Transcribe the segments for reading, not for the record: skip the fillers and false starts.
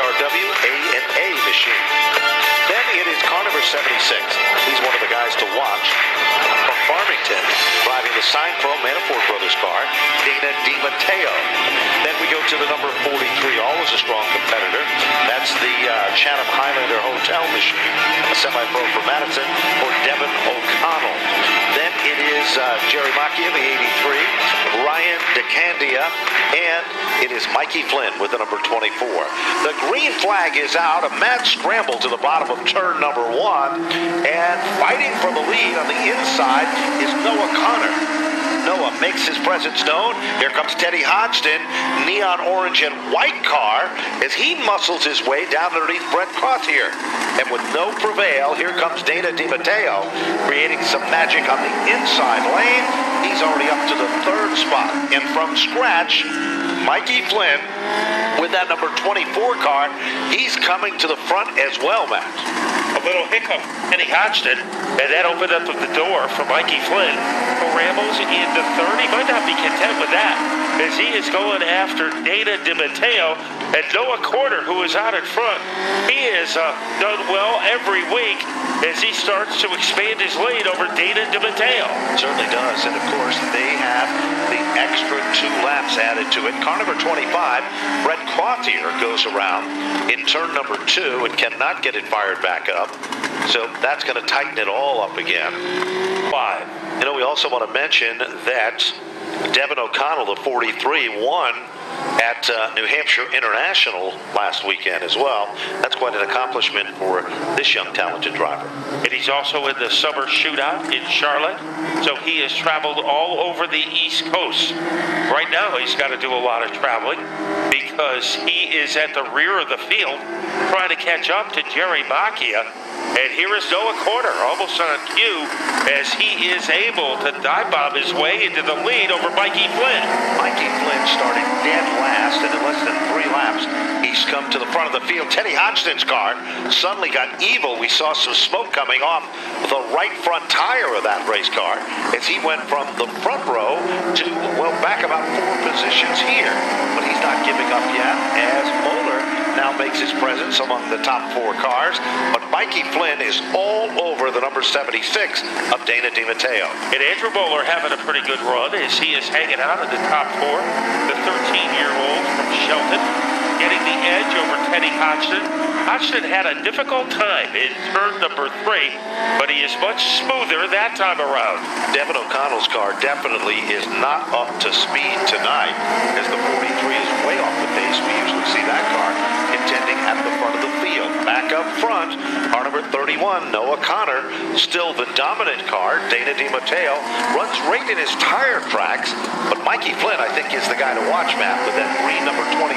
HRW A&A machine. Then it is car number 76. He's one of the guys to watch from Farmington, driving the Sign Pro Manafort Brothers car, Dana DiMatteo. Then we go to the number 43, always a strong competitor. That's the Chatham Highlander Hotel machine, a semi-pro for Madison, for Devin O'Connell. Then it is Jerry Macchia, the 83, Ryan DeCandia, and it is Mikey Flynn with the number 24. The green flag is out, a mad scramble to the bottom of turn number 1, and fighting for the lead on the inside is Noah Connor. Noah makes his presence known. Here comes Teddy Hodgson, neon orange and white car, as he muscles his way down underneath Brett Crottier. And with no prevail, here comes Dana DiMatteo, creating some magic on the inside lane. He's already up to the 3rd spot. And from scratch, Mikey Flynn, with that number 24 car, he's coming to the front as well, Matt. A little hiccup, Teddy Hodgson, and that opened up the door for Mikey Flynn, who rambles into 3rd. He might not be content with that, as he is going after Dana DiMatteo and Noah Corder, who is out in front. He has done well every week as he starts to expand his lead over Dana DiMatteo. Certainly does, and of course they have the extra 2 laps added to it. Car number 25, Brett Crottier, goes around in turn number 2 and cannot get it fired back up. So that's going to tighten it all up again. 5. You know, we also want to mention that Devin O'Connell, the 43, won at New Hampshire International last weekend as well. That's quite an accomplishment for this young talented driver. And he's also in the summer shootout in Charlotte, so he has traveled all over the East Coast. Right now he's got to do a lot of traveling because he is at the rear of the field trying to catch up to Jerry Macchia. And here is Noah Corder, almost on cue, as he is able to dive bomb his way into the lead over Mikey Flynn. Mikey Flynn started dead last, and in less than 3 laps, he's come to the front of the field. Teddy Hodgson's car suddenly got evil. We saw some smoke coming off the right front tire of that race car as he went from the front row to, well, back about 4 positions here. But he's not giving up yet, as Moeller now makes his presence among the top 4 cars. But Mikey Flynn is all over the number 76 of Dana DiMatteo. And Andrew Moeller having a pretty good run as he is hanging out in the top 4. The 13-year-old from Shelton getting the edge over Teddy Hodgson. Hodgson had a difficult time in turn number 3, but he is much smoother that time around. Devin O'Connell's car definitely is not up to speed tonight, as the 43 is way off the pace we usually see that car contending at the front of the field. Back up front, car number 31, Noah Connor, still the dominant car. Dana DiMatteo runs right in his tire tracks, but Mikey Flynn, I think, is the guy to watch, Matt, with that green number 24.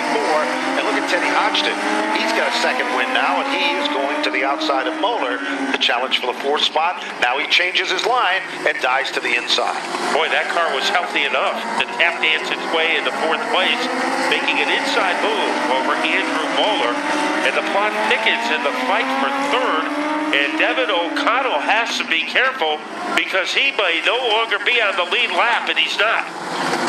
And look at Teddy Hodgson. He's got a second win now, and he is going to the outside of Moeller to challenge for the 4th spot. Now he changes his line and dives to the inside. Boy, that car was healthy enough to tap dance its way into 4th place, making an inside move over Andrew Moeller. And the plot thickens in the fight for 3rd. And Devin O'Connell has to be careful because he may no longer be on the lead lap, and he's not.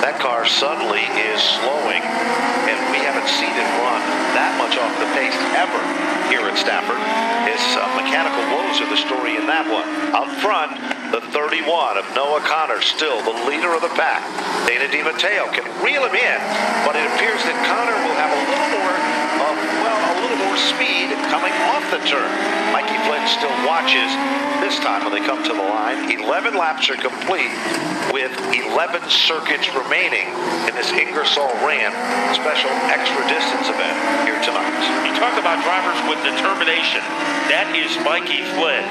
That car suddenly is slowing, and we haven't seen it run that much off the pace ever here at Stafford. His mechanical woes are the story in that one. Out front, the 31 of Noah Connor, still the leader of the pack. Dana DiMatteo can reel him in, but it appears that Connor will have a little more speed coming off the turn. Mikey Flynn still watches this time when they come to the line. 11 laps are complete with 11 circuits remaining in this Ingersoll Rand special extra distance event here tonight. You talk about drivers with determination. That is Mikey Flynn.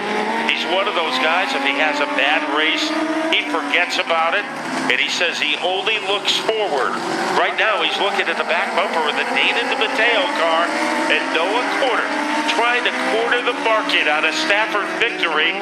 He's one of those guys, if he has a bad race, he forgets about it, and he says he only looks forward. Right now, he's looking at the back bumper of the Dana DiMatteo car, and Noah Corder trying to corner the market on a Stafford victory.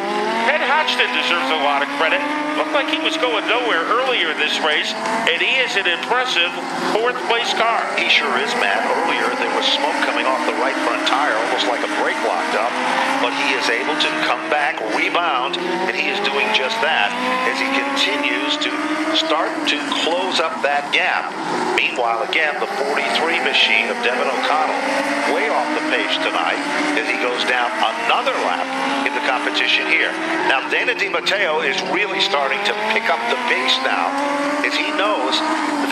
Ted Hodgson deserves a lot of credit. Looked like he was going nowhere earlier in this race, and he is an impressive 4th place car. He sure is, Matt. Earlier, there was smoke coming off the right front tire, almost like a brake locked up, but he is able to come back, rebound, and he is doing just that as he continues to start to close up that gap. Meanwhile, again, the 43 machine of Devin O'Connell way off the pace tonight as he goes down another lap in the competition here. Now, Dana DiMatteo is really starting to pick up the pace now as he knows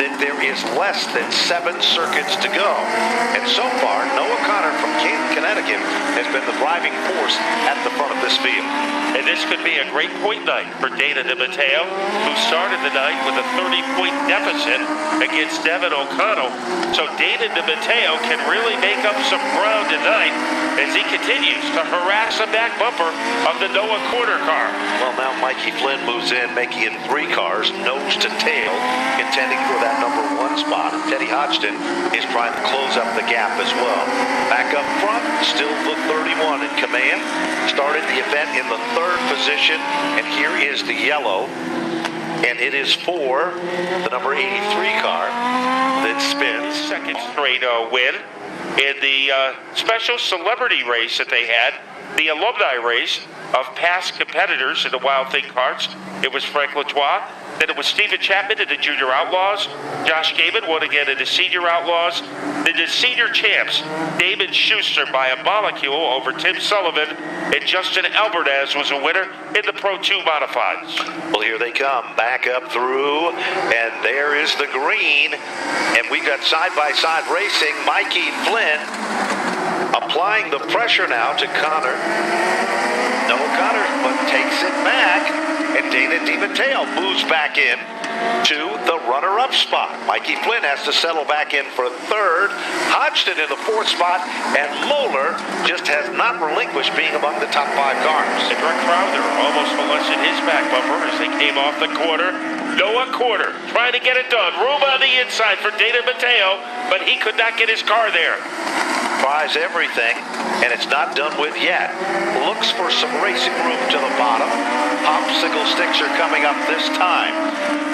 that there is less than 7 circuits to go. And so far, Noah Connor from Canton, Connecticut has been the driving force at the front of this field. And this could be a great point night for Dana DiMatteo, who started the night with a 30-point deficit against Devin O'Connell. So Dana DiMatteo can really make up some ground tonight as he continues to harass the back bumper of the Noah Corner car. Well, now Mikey Flynn moves in, making it 3 cars, nose to tail, contending for that number 1 spot. And Teddy Hodgson is trying to close up the gap as well. Back up front, still the 31 in command. Started the event in the 3rd position, and here is the yellow. And it is for the number 83 car that spins. Second straight win in the special celebrity race that they had, the alumni race of past competitors in the Wild Thing carts. It was Frank Latois. Then it was Stephen Chapman in the Junior Outlaws. Josh Gaiman won again in the Senior Outlaws. Then the Senior Champs, Damon Schuster by a molecule over Tim Sullivan, and Justin Alvarez was a winner in the Pro 2 Modifieds. Well, here they come, back up through, and there is the green. And we've got side-by-side racing. Mikey Flynn applying the pressure now to Connor. Noah Connor, but takes it back, and Dana DiMatteo moves back in to the runner-up spot. Mikey Flynn has to settle back in for 3rd. Hodgson in the 4th spot, and Moeller just has not relinquished being among the top 5 cars. And Rick Crowder almost molested his back bumper as they came off the corner. Noah Corner trying to get it done. Room on the inside for Dana DiMatteo, but he could not get his car there. Tries everything, and it's not done with yet. Looks for some racing room to the bottom. Popsicle sticks are coming up this time.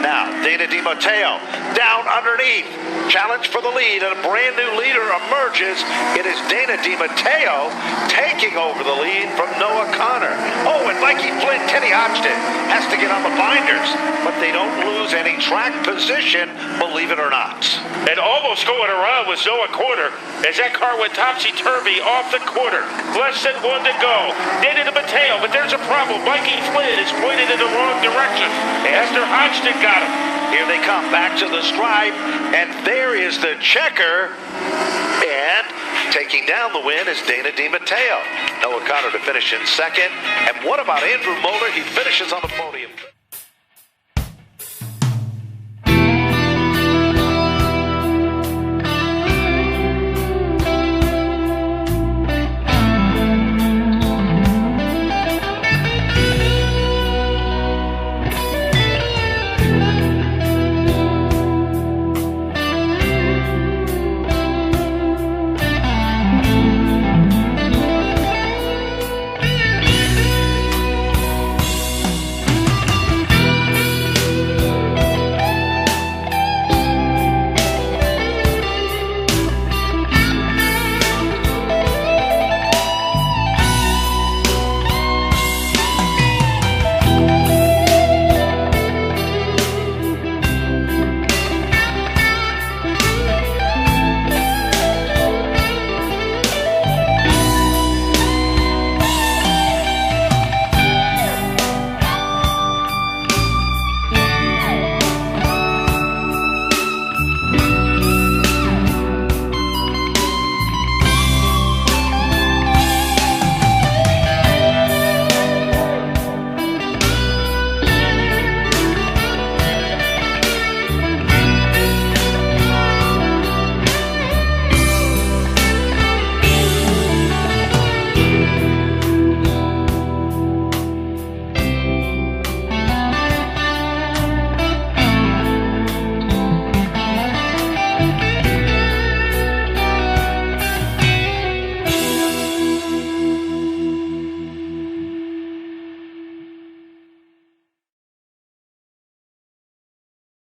Now, Dana DiMatteo down underneath. Challenge for the lead, and a brand new leader emerges. It is Dana DiMatteo taking over the lead from Noah Connor. Oh, and Mikey Flynn, Teddy Hodgson has to get on the binders, but they don't lose any track position, believe it or not. And almost going around with Noah Corner as that car went topsy-turvy off the corner. Less than 1 to go. Dana DiMatteo, but there's a problem. Mikey Flynn is pointed in the wrong direction. Esther Hodgson got him. Here they come back to the stripe, and there is the checker. And taking down the win is Dana DiMatteo. Noah Connor to finish in 2nd. And what about Andrew Moeller? He finishes on the podium.